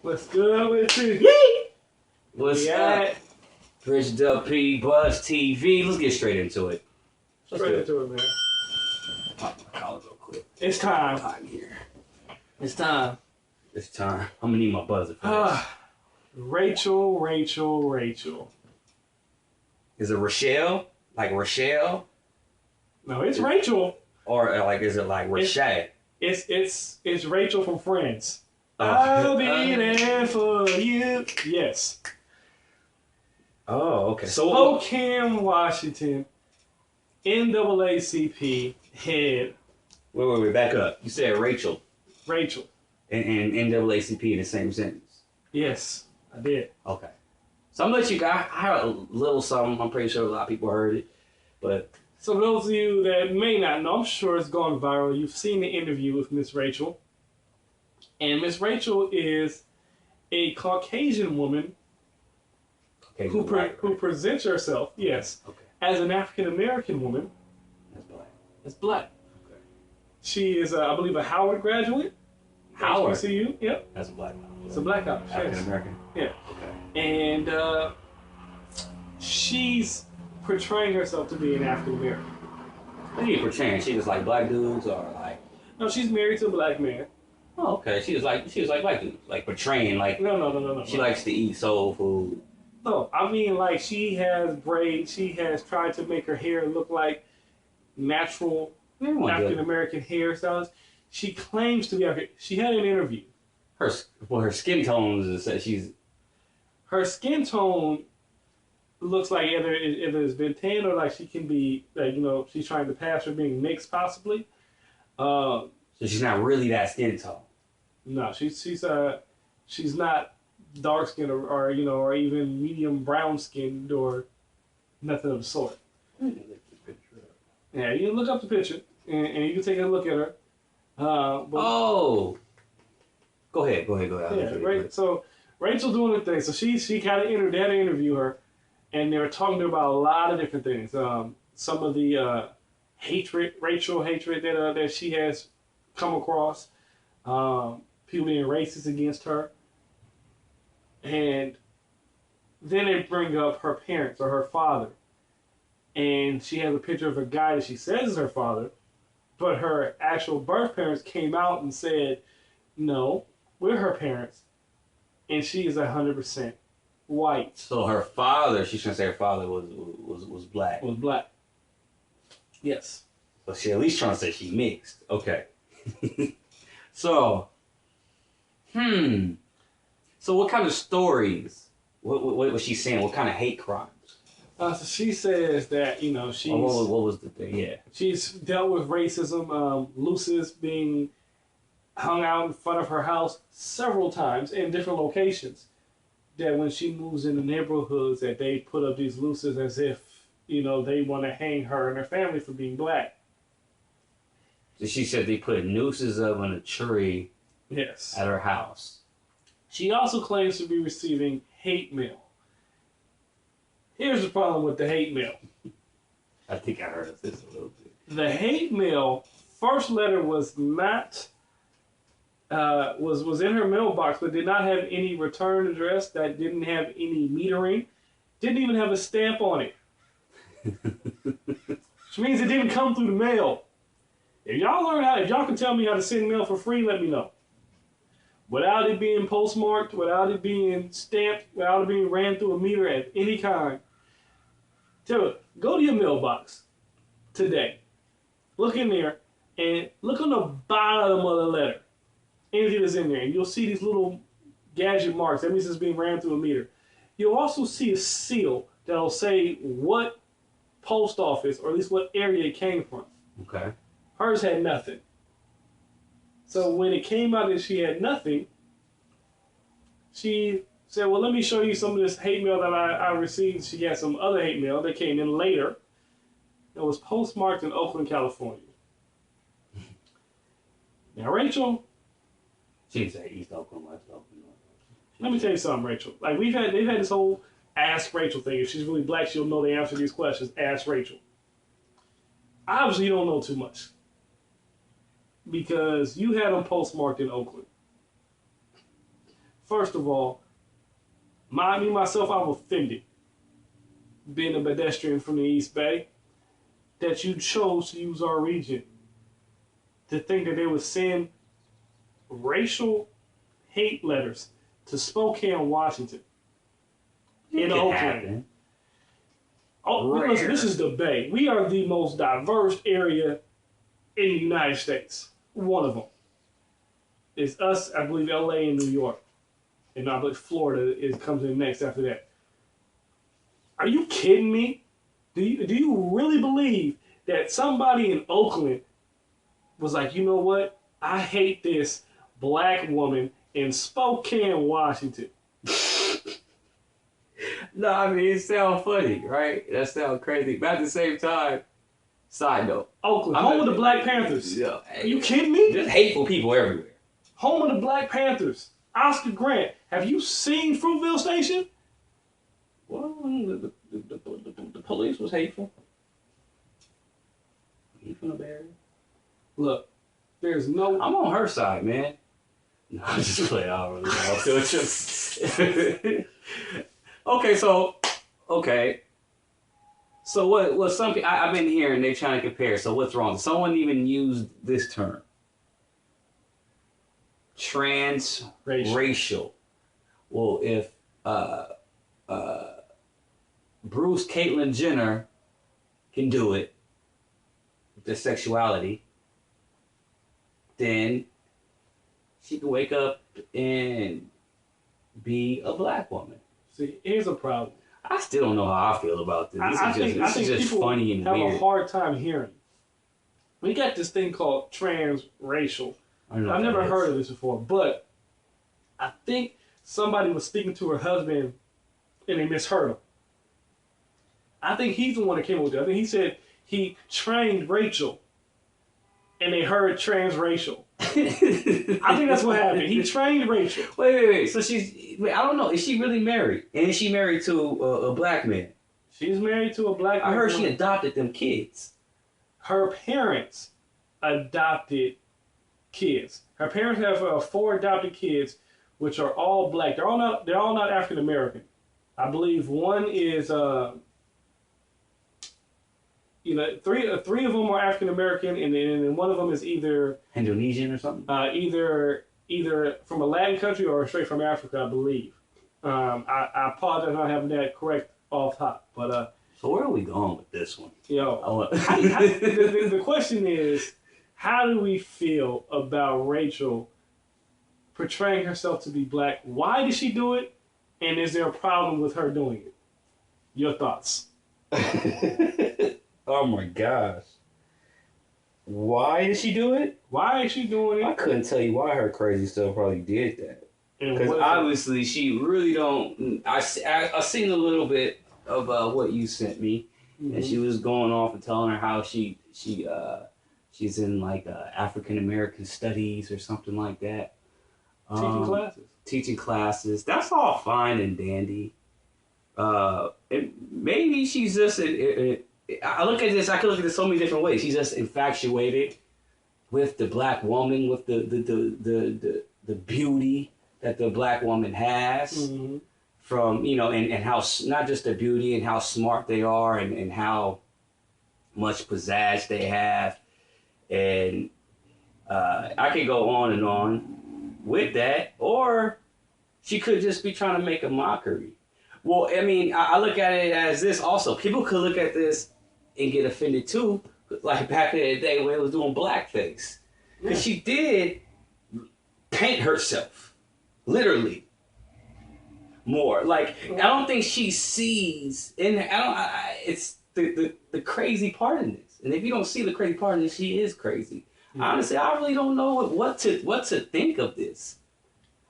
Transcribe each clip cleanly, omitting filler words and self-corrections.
What's good with you? What's up? Rich P Buzz TV. Let's get straight into it. Straight into it, man. Pop my collar real quick. It's time. Here. It's time. It's time. I'm gonna need my buzzer for this. Rachel. Is it Rochelle? Like Rochelle? No, it's Rachel. Or like is it like Rochelle? It's Rachel from Friends. Oh. I'll be there for you. Yes. Oh, okay. So Spokane, Washington, NAACP head. Wait, back up. You said Rachel. Rachel. And NAACP in the same sentence. Yes, I did. Okay. So I'm gonna let you guys. I heard a little something. I'm pretty sure a lot of people heard it, but so those of you that may not know, I'm sure it's gone viral. You've seen the interview with Miss Rachel, and Miss Rachel is a Caucasian woman who presents herself, yes, as an African American woman. That's black. That's black. Okay. She is, I believe, a Howard graduate. Howard. HBCU. Yep. That's a black. It's a black college. African American. Yeah. Okay. And she's portraying herself to be an African American. What are you portraying? She was like black dudes or like? No, she's married to a black man. Oh, okay. She was like black dudes, like portraying like. No. She likes to eat soul food. No, I mean like she has braids. She has tried to make her hair look like natural African American hairstyles. She claims to be African. She had an interview. Her skin tone is that she's. Her skin tone looks like either it's been tan or like she can be like she's trying to pass for being mixed possibly. So she's not really that skin tone. No, she's not dark skinned or even medium brown skinned or nothing of the sort. Yeah, you can look up the picture and you can take a look at her. Go ahead. Yeah, right. So Rachel doing the thing. So she kind of they had to interview her, and they were talking to her about a lot of different things. Some of the racial hatred that she has come across, people being racist against her, and then they bring up her parents or her father, and she has a picture of a guy that she says is her father, but her actual birth parents came out and said, no, we're her parents, and she is 100% white. So her father, she's trying to say her father was black. Was black. Yes. But she at least trying to say she mixed. Okay. So what kind of stories? What was she saying? What kind of hate crimes? So she says that she's. What was the thing? Yeah. She's dealt with racism. Lucis being hung out in front of her house several times in different locations. That when she moves into neighborhoods, that they put up these luces as if they want to hang her and her family for being black. So she said they put nooses up on a tree. Yes. At her house. She also claims to be receiving hate mail. Here's the problem with the hate mail. I think I heard of this a little bit. The hate mail first letter was not was in her mailbox, but did not have any return address. That didn't have any metering. Didn't even have a stamp on it. Which means it didn't come through the mail. If y'all can tell me how to send mail for free, let me know. Without it being postmarked, without it being stamped, without it being ran through a meter at any kind. Go to your mailbox today. Look in there and look on the bottom of the letter. Anything that's in there, and you'll see these little gadget marks. That means it's being ran through a meter. You'll also see a seal that'll say what post office, or at least what area it came from. Okay. Hers had nothing. So when it came out that she had nothing, she said, well, let me show you some of this hate mail that I received. She had some other hate mail that came in later. It was postmarked in Oakland, California. Now, Rachel. She said East Oakland, West Oakland. Let me tell you something, Rachel. Like they've had this whole Ask Rachel thing. If she's really black, she'll know the answer to these questions. Ask Rachel. Obviously, you don't know too much. Because you had them postmarked in Oakland. first of all, myself, I'm offended, being a pedestrian from the East Bay, that you chose to use our region to think that they would send racial hate letters to Spokane, Washington. In Oakland. Happen. Oh, listen, this is the Bay. We are the most diverse area in the United States. One of them. It's us, I believe, LA and New York. And I believe Florida comes in next after that. Are you kidding me? Do you really believe that somebody in Oakland was like, you know what? I hate this black woman in Spokane, Washington. No, I mean, it sounds funny, right? That sounds crazy. But at the same time, side note. Oakland, home of the Black Panthers. Yeah. Are you kidding me? There's hateful people everywhere. Home of the Black Panthers. Oscar Grant. Have you seen Fruitville Station? Well, the police was hateful. He from the Bay Area. Look, there's no... I'm on her side, man. No, I'm just playing. I don't really know. It's just... Okay. So what some people, I've been hearing, they're trying to compare. So what's wrong? Someone even used this term. Transracial. Well, if Bruce Caitlyn Jenner can do it, the sexuality, then she can wake up and be a black woman. See, here's a problem. I still don't know how I feel about this. I think This is just funny and have weird. a hard time hearing. We got this thing called transracial. I've never heard of this before, but I think somebody was speaking to her husband and they misheard him. I think he's the one that came up with it. I think he said he trained Rachel and they heard transracial. I think that's what happened. He trained Rachel. Wait. So I don't know. Is she really married? And is she married to a black man? She's married to a black man. I heard she adopted them kids. Her parents adopted kids. Her parents have 4 adopted kids, which are all black. They're all not African American. I believe one is three of them are African American, and then one of them is either Indonesian or something. Either from a Latin country or straight from Africa, I believe. I apologize for not having that correct off top, but so where are we going with this one? The question is, how do we feel about Rachel portraying herself to be black? Why did she do it? And is there a problem with her doing it? Your thoughts? Oh my gosh. Why did she do it? Why is she doing it? I couldn't tell you why her crazy stuff probably did that. Because Because obviously she really don't... I seen a little bit of what you sent me. Mm-hmm. And she was going off and telling her how she's in like African American studies or something like that. Teaching classes. That's all fine and dandy. Maybe she's just... I could look at this so many different ways. She's just infatuated with the black woman, with the beauty that the black woman has. Mm-hmm. From, and how, not just the beauty and how smart they are and how much pizzazz they have. And I could go on and on with that. Or she could just be trying to make a mockery. Well, I mean, I look at it as this also. People could look at this and get offended too, like back in the day when it was doing blackface. Because she did paint herself, literally. More like I don't think she sees in it's the crazy part in this, and if you don't see the crazy part in this, she is crazy. Mm-hmm. Honestly, I really don't know what to think of this.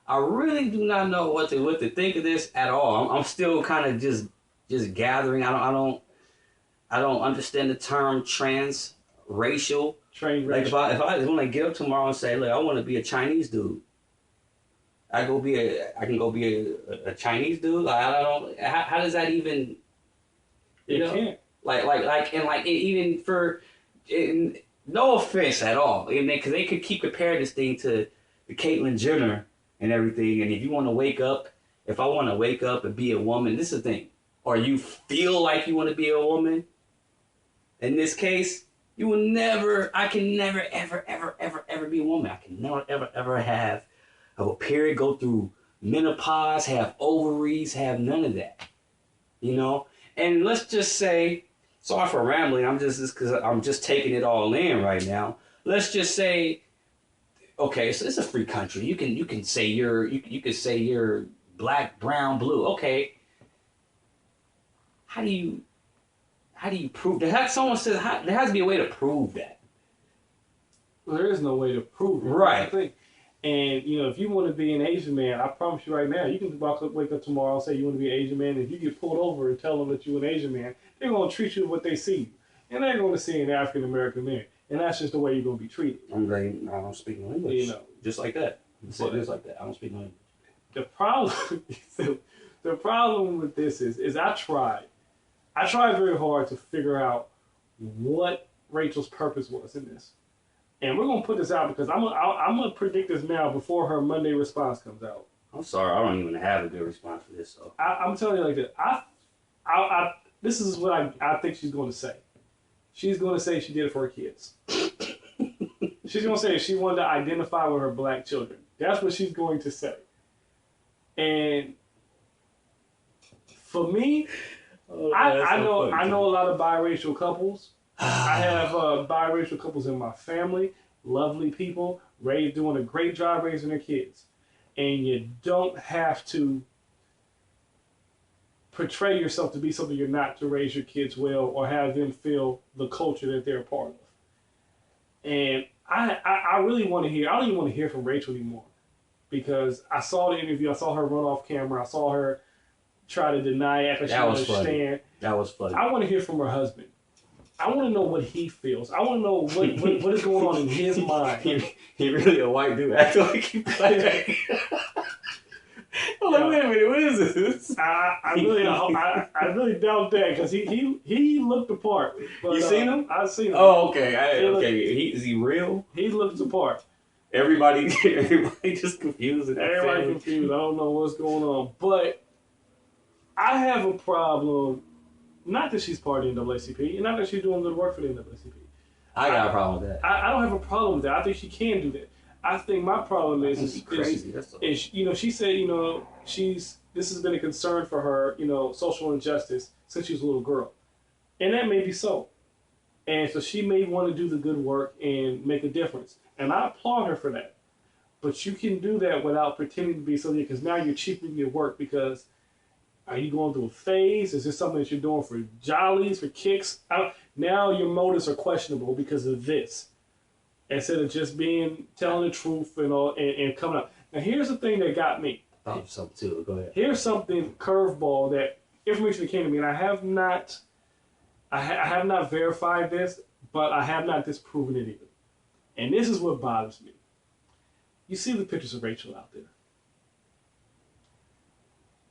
I really do not know what to think of this at all. I'm still kind of just gathering. I don't understand the term transracial. Like if I want to get up tomorrow and say, look, I want to be a Chinese dude. I can go be a Chinese dude. Like, I don't. How does that even? You can't. Even for, no offense at all, because they could keep comparing this thing to the Caitlyn Jenner and everything. And if you want to wake up, if I want to wake up and be a woman, this is the thing. Or you feel like you want to be a woman, in this case, you will never, I can never, ever, ever, ever, ever be a woman. I can never, ever, ever have a period, go through menopause, have ovaries, have none of that. You know? And let's just say, sorry for rambling, I'm just taking it all in right now. Let's just say, okay, so it's a free country. You can say you can say you're black, brown, blue. Okay. How do you prove that? Someone says there has to be a way to prove that. Well, there is no way to prove it. Right. And if you want to be an Asian man, I promise you right now, you can wake up tomorrow and say you want to be an Asian man. And if you get pulled over and tell them that you're an Asian man, they're going to treat you what they see, and they're going to see an African American man, and that's just the way you're going to be treated. I don't speak no English. Just like that. Just like that. I don't speak no English. The problem with this is I tried very hard to figure out what Rachel's purpose was in this. And we're going to put this out because I'm going to predict this now before her Monday response comes out. I'm sorry, I don't even have a good response for this. So I'm telling you like this. This is what I think she's going to say. She's going to say she did it for her kids. She's going to say she wanted to identify with her black children. That's what she's going to say. And for me, I know a lot of biracial couples. I have biracial couples in my family, lovely people, doing a great job raising their kids. And you don't have to portray yourself to be something you're not to raise your kids well or have them feel the culture that they're a part of. And I really want to hear, I don't even want to hear from Rachel anymore because I saw the interview, I saw her run off camera, I saw her try to deny it after she understand. That was funny. I want to hear from her husband. I want to know what he feels. I want to know what is going on in his mind. He really a white dude acting like he black. I'm like, wait a minute, what is this? I really doubt that because he looked the part. But, you seen him? I've seen him. Oh, okay. Is he real? He looks the part. Everybody just confused. Everybody confused. I don't know what's going on, but I have a problem. Not that she's part of the NAACP, and not that she's doing good work for the NAACP. I got a problem with that. I don't have a problem with that. I think she can do that. I think my problem is crazy. She said, this has been a concern for her, social injustice since she was a little girl. And that may be so. And so she may want to do the good work and make a difference. And I applaud her for that. But you can do that without pretending to be something because now you're cheapening your work because are you going through a phase? Is this something that you're doing for jollies, for kicks? Now your motives are questionable because of this. Instead of just telling the truth and coming up. Now here's the thing that got me. Oh, something too. Go ahead. Here's something curveball that information that came to me, and I have not verified this, but I have not disproven it either. And this is what bothers me. You see the pictures of Rachel out there.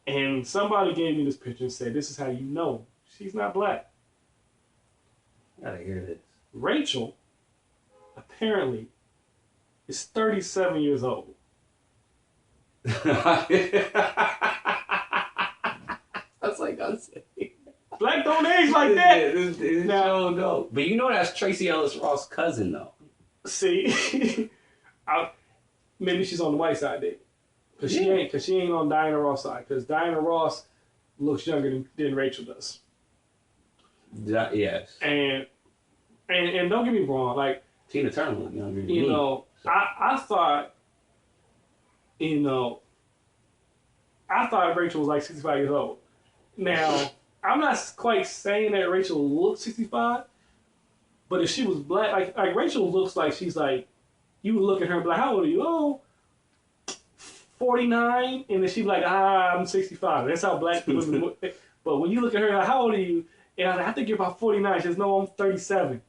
And somebody gave me this picture and said, this is how you know she's not black. I gotta hear this. Rachel, apparently, is 37 years old. That's like I say. Black don't age like that. No. But you know that's Tracy Ellis Ross' cousin, though. See? Maybe she's on the white side, then. Because she ain't on Diana Ross' side. Because Diana Ross looks younger than Rachel does. Yes. And don't get me wrong, like Tina Turner looked younger than me. I thought Rachel was like 65 years old. Now, I'm not quite saying that Rachel looks 65, but if she was black, like Rachel looks like she's like, you would look at her and be like, how old are you? Oh, 49, and then she'd be like, I'm 65. That's how black women look. But when you look at her, like, how old are you? And I was like, I think you're about 49. She says, no, I'm 37.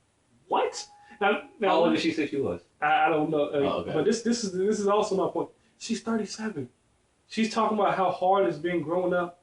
What? Now how old did she say she was? I don't know. Okay. But this is also my point. She's 37. She's talking about how hard it's been growing up